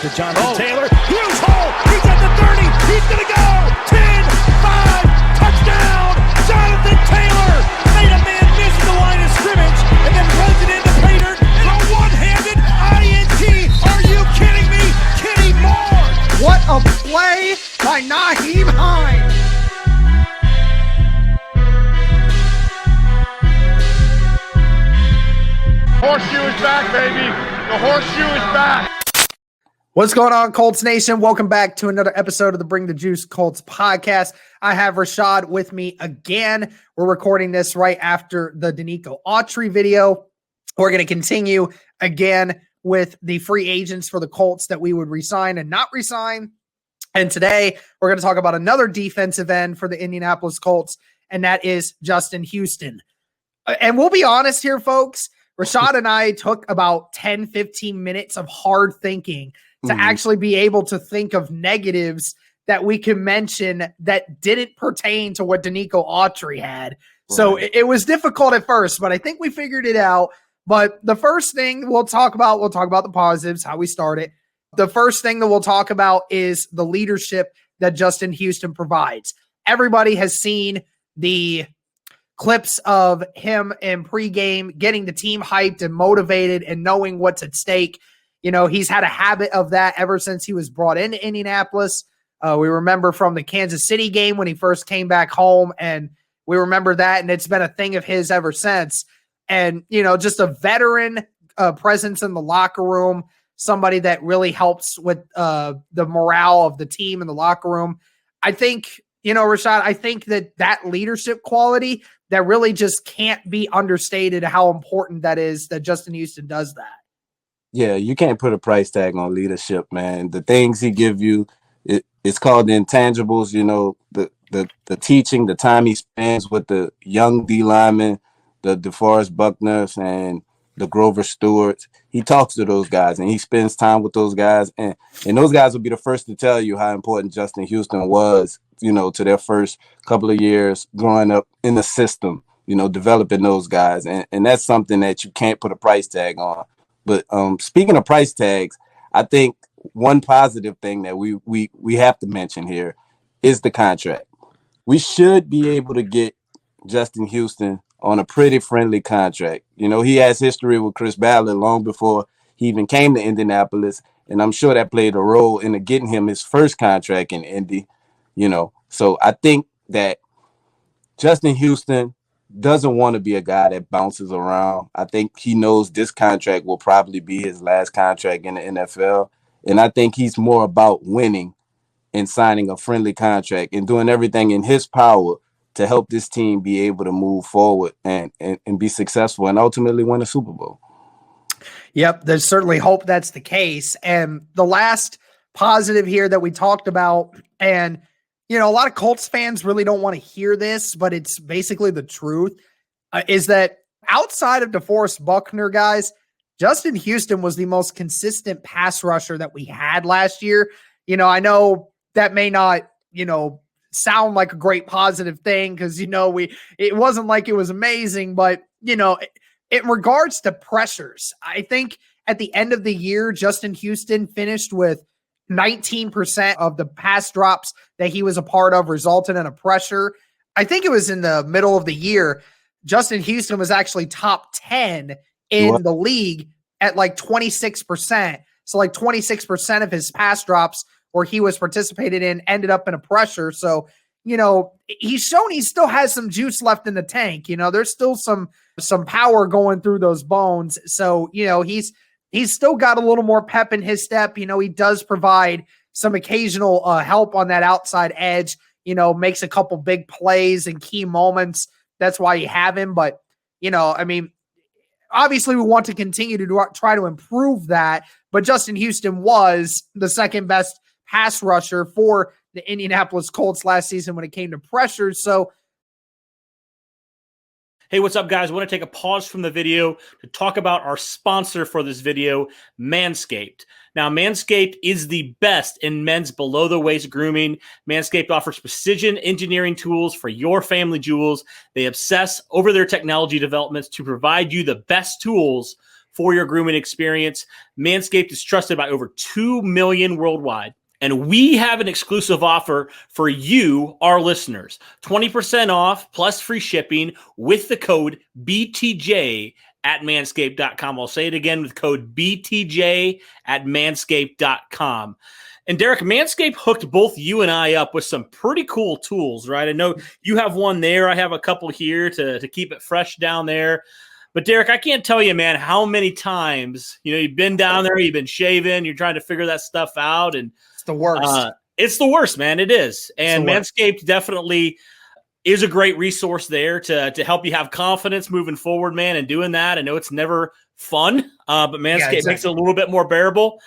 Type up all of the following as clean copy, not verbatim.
to Jonathan Taylor. Huge hole. He's at the 30. He's going to go. 10, 5, touchdown. Jonathan Taylor made a man miss the line of scrimmage and then runs it into Pater for a one-handed INT. Are you kidding me? Kenny Moore. What a play by Nyheim Hines. Horseshoe is back, baby. The horseshoe is back. What's going on, Colts Nation? Welcome back to another episode of the Bring the Juice Colts podcast. I have Rashaad with me again. We're recording this right after the Denico Autry video. We're going to continue again with the free agents for the Colts that we would resign and not resign. And today we're going to talk about another defensive end for the Indianapolis Colts, and that is Justin Houston. And we'll be honest here, folks. Rashaad and I took about 10, 15 minutes of hard thinking to actually be able to think of negatives that we can mention that didn't pertain to what Denico Autry had. Right. So it was difficult at first, but I think we figured it out. But the first thing we'll talk about the positives, how we started. The first thing that we'll talk about is the leadership that Justin Houston provides. Everybody has seen the clips of him in pregame, getting the team hyped and motivated and knowing what's at stake. You know, he's had a habit of that ever since he was brought into Indianapolis. We remember from the Kansas City game when he first came back home, and we remember that, and it's been a thing of his ever since. And, you know, just a veteran presence in the locker room, somebody that really helps with the morale of the team in the locker room. I think, you know, Rashaad, I think that leadership quality that really just can't be understated how important that is, that Justin Houston does that. Yeah, you can't put a price tag on leadership, man. The things he give you, it's called the intangibles, you know, the teaching, the time he spends with the young D linemen, the DeForest Buckners and the Grover Stewarts. He talks to those guys and he spends time with those guys. And those guys will be the first to tell you how important Justin Houston was, you know, to their first couple of years growing up in the system, you know, developing those guys. And that's something that you can't put a price tag on. But speaking of price tags, I think one positive thing that we have to mention here is the contract. We should be able to get Justin Houston on a pretty friendly contract. You know, he has history with Chris Ballard long before he even came to Indianapolis, and I'm sure that played a role in getting him his first contract in Indy, you know. So I think that Justin Houston doesn't want to be a guy that bounces around. I think he knows this contract will probably be his last contract in the NFL, and I think he's more about winning and signing a friendly contract and doing everything in his power to help this team be able to move forward and be successful and ultimately win a Super Bowl. Yep, there's certainly hope that's the case. And the last positive here that we talked about, and, you know, a lot of Colts fans really don't want to hear this, but it's basically the truth, is that outside of DeForest Buckner, guys, Justin Houston was the most consistent pass rusher that we had last year. You know, I know that may not, you know, sound like a great positive thing because, you know, it wasn't like it was amazing, but, you know, in regards to pressures, I think at the end of the year, Justin Houston finished with 19% of the pass drops that he was a part of resulted in a pressure. I think it was in the middle of the year, Justin Houston was actually top 10 in the league at like 26%. So like 26% of his pass drops where he was participated in ended up in a pressure. So, you know, he's shown he still has some juice left in the tank. You know, there's still some power going through those bones. So, you know, he's still got a little more pep in his step. You know, he does provide some occasional help on that outside edge, you know, makes a couple big plays and key moments. That's why you have him. But, you know, I mean, obviously we want to continue to try to improve that. But Justin Houston was the second best pass rusher for the Indianapolis Colts last season when it came to pressures. So, hey, what's up, guys? I want to take a pause from the video to talk about our sponsor for this video, Manscaped. Now, Manscaped is the best in men's below-the-waist grooming. Manscaped offers precision engineering tools for your family jewels. They obsess over their technology developments to provide you the best tools for your grooming experience. Manscaped is trusted by over 2 million worldwide. And we have an exclusive offer for you, our listeners. 20% off plus free shipping with the code BTJ at manscaped.com. I'll say it again with code BTJ at manscaped.com. And Derek, Manscaped hooked both you and I up with some pretty cool tools, right? I know you have one there. I have a couple here to keep it fresh down there. But Derek, I can't tell you, man, how many times, you've been down there, you've been shaving, you're trying to figure that stuff out. And it's the worst. It's the worst, man. It is. And Manscaped definitely is a great resource there to help you have confidence moving forward, man, and doing that. I know it's never fun, but Manscaped makes it a little bit more bearable.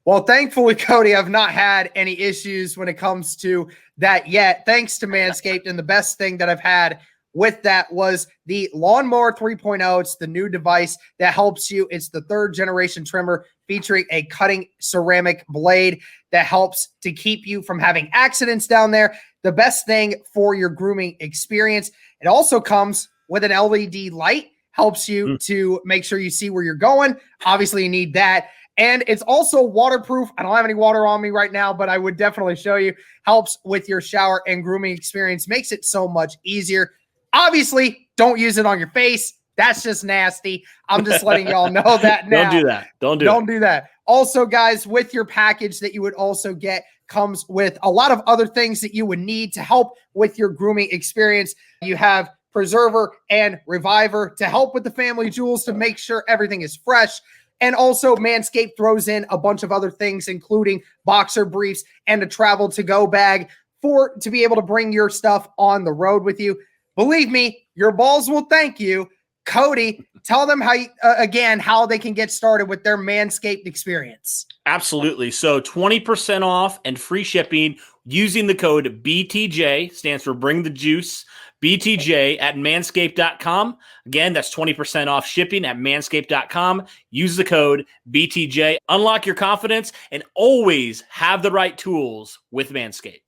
Well, thankfully, Cody, I've not had any issues when it comes to that yet, thanks to Manscaped. And the best thing that I've had with that was the Lawnmower 3.0. It's the new device that helps you. It's the 3rd generation trimmer featuring a cutting ceramic blade that helps to keep you from having accidents down there. The best thing for your grooming experience. It also comes with an LED light, helps you to make sure you see where you're going. Obviously, you need that. And it's also waterproof. I don't have any water on me right now, but I would definitely show you. Helps with your shower and grooming experience. Makes it so much easier. Obviously, don't use it on your face. That's just nasty. I'm just letting y'all know that now. Don't do that. Don't do that. Also, guys, with your package that you would also get comes with a lot of other things that you would need to help with your grooming experience. You have Preserver and Reviver to help with the family jewels to make sure everything is fresh. And also Manscaped throws in a bunch of other things, including boxer briefs and a travel to go bag to be able to bring your stuff on the road with you. Believe me, your balls will thank you. Cody, tell them how they can get started with their Manscaped experience. Absolutely. So 20% off and free shipping using the code BTJ, stands for Bring the Juice, BTJ at manscaped.com. Again, that's 20% off shipping at manscaped.com. Use the code BTJ. Unlock your confidence and always have the right tools with Manscaped.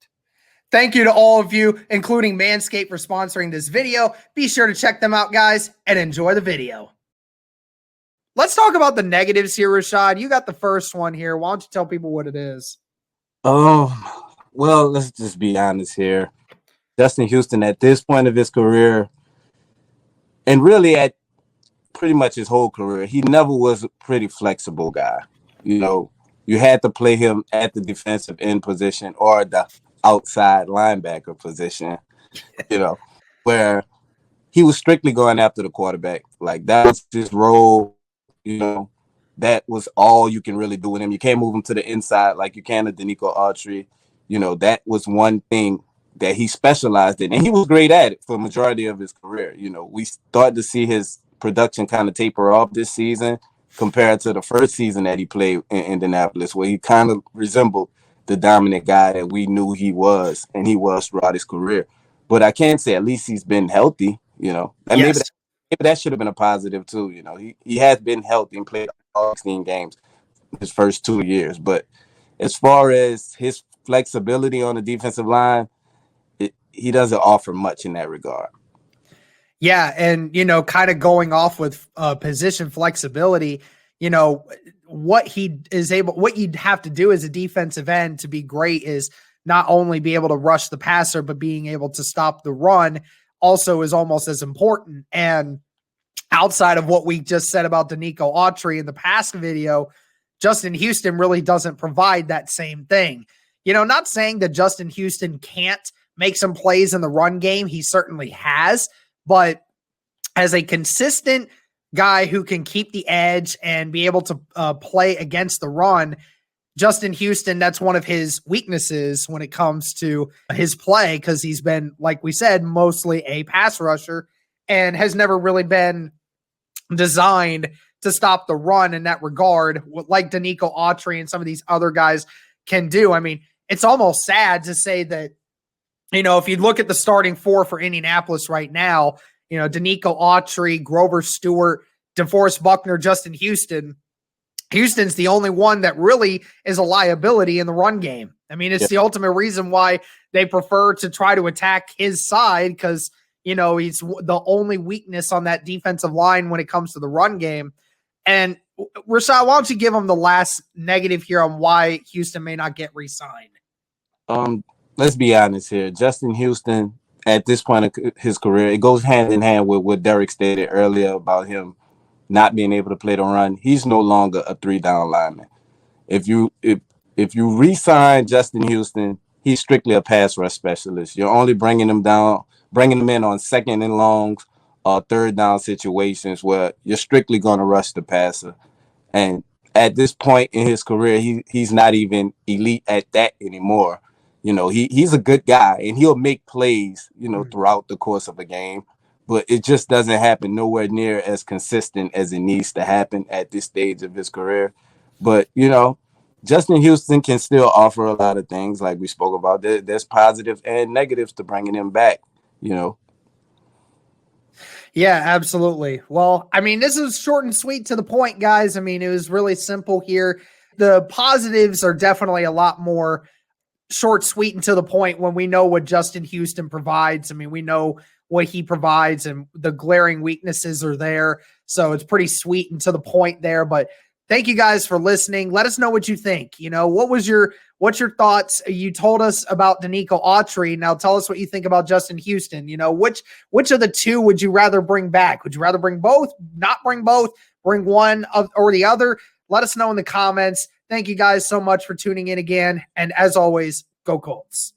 Thank you to all of you, including Manscaped, for sponsoring this video. Be sure to check them out, guys, and enjoy the video. Let's talk about the negatives here, Rashaad. You got the first one here. Why don't you tell people what it is? Oh, well, let's just be honest here. Justin Houston, at this point of his career, and really at pretty much his whole career, he never was a pretty flexible guy. You had to play him at the defensive end position or the outside linebacker position, where he was strictly going after the quarterback. Like, that was his role. That was all you can really do with him. You can't move him to the inside like you can to Danico Autry. That was one thing that he specialized in, and he was great at it for the majority of his career. We started to see his production kind of taper off this season compared to the first season that he played in Indianapolis, where he kind of resembled the dominant guy that we knew he was, and he was throughout his career. But I can say at least he's been healthy, and maybe that should have been a positive too. He has been healthy and played all 16 games his first 2 years. But as far as his flexibility on the defensive line, he doesn't offer much in that regard. Yeah, and kind of going off with position flexibility, what you'd have to do as a defensive end to be great is not only be able to rush the passer, but being able to stop the run also is almost as important. And outside of what we just said about Danico Autry in the past video, Justin Houston really doesn't provide that same thing. Not saying that Justin Houston can't make some plays in the run game. He certainly has, but as a consistent guy who can keep the edge and be able to play against the run, Justin Houston, that's one of his weaknesses when it comes to his play, because he's been, like we said, mostly a pass rusher and has never really been designed to stop the run in that regard, like Danico Autry and some of these other guys can do. I mean, it's almost sad to say that, if you look at the starting four for Indianapolis right now, Danico Autry, Grover Stewart, DeForest Buckner, Justin Houston. Houston's the only one that really is a liability in the run game. I mean, it's the ultimate reason why they prefer to try to attack his side, because, he's the only weakness on that defensive line when it comes to the run game. And Rashaad, why don't you give him the last negative here on why Houston may not get re-signed? Let's be honest here. Justin Houston, at this point of his career, it goes hand in hand with what Derek stated earlier about him not being able to play the run. He's no longer a 3-down lineman. If you re-sign Justin Houston, he's strictly a pass rush specialist. You're only bringing him in on 2nd and longs or 3rd down situations where you're strictly going to rush the passer. And at this point in his career, he's not even elite at that anymore. You know, he's a good guy and he'll make plays, you know, throughout the course of a game, but it just doesn't happen nowhere near as consistent as it needs to happen at this stage of his career. But, you know, Justin Houston can still offer a lot of things like we spoke about. There's positives and negatives to bringing him back, you know. Yeah, absolutely. Well, I mean, this is short and sweet to the point, guys. I mean, it was really simple here. The positives are definitely a lot more short, sweet, and to the point when we know what Justin Houston provides. I mean, we know what he provides and the glaring weaknesses are there. So it's pretty sweet and to the point there. But thank you guys for listening. Let us know what you think. You know, what's your thoughts? You told us about Danico Autry. Now tell us what you think about Justin Houston. You know, which of the two would you rather bring back? Would you rather bring both, not bring both, bring one or the other? Let us know in the comments. Thank you guys so much for tuning in again. And as always, go Colts.